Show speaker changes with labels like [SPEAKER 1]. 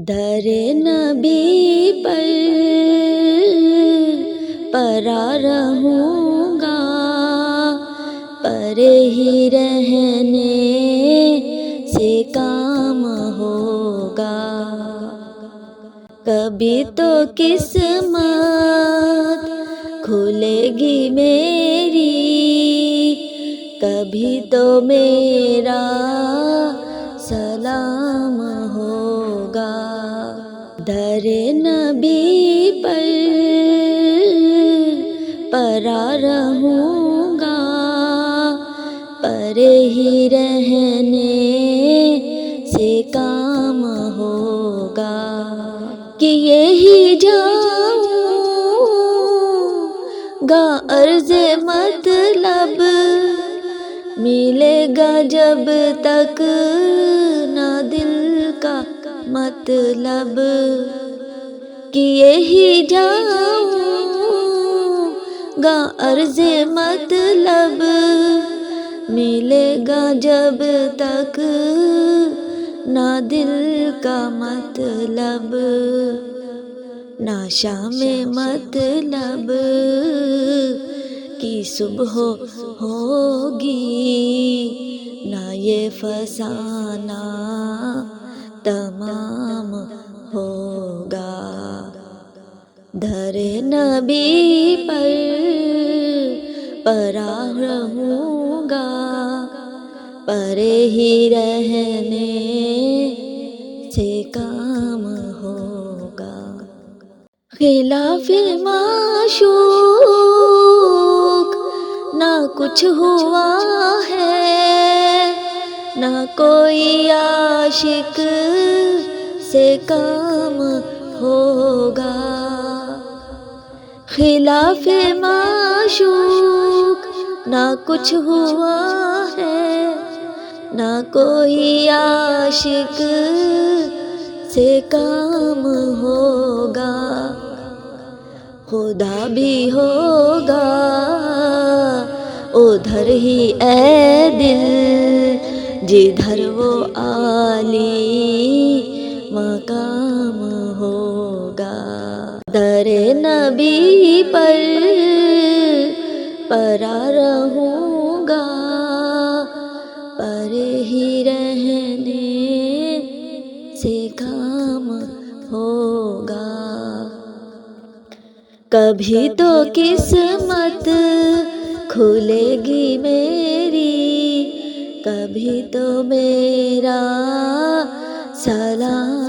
[SPEAKER 1] در نبی پر پرا رہوں گا، پرے ہی رہنے سے کام ہوگا۔ کبھی تو قسمت کھلے گی میری، کبھی تو میرا سلام ہوگا۔ در نبی پر پرا رہوں گا، پرے ہی رہنے سے کام ہوگا۔ کہ یہی جاؤں گا عرض مطلب، ملے گا جب تک نہ دل کا مطلب۔ کہ یہی جاؤں گا عرض مطلب، ملے گا جب تک نہ دل کا مطلب، نہ شام مطلب کی صبح ہوگی، نہ یہ فسانہ تمام ہوگا۔ در نبی پر پرا رہوں گا، پرے ہی رہنے سے کام ہوگا۔ خلاف معشوق نہ کچھ ہوا ہے، نہ کوئی عاشق سے کام ہوگا۔ خلاف معشوق نہ کچھ ہوا ہے، نہ کوئی عاشق سے کام ہوگا۔ خدا بھی ہوگا ادھر ہی اے دل، جدھر وہ عالی مقام ہوگا۔ در نبی پر پرا رہوں گا، پرے ہی رہنے سے کام ہوگا۔ کبھی تو قسمت کھلے گی میری، کبھی تو میرا سلام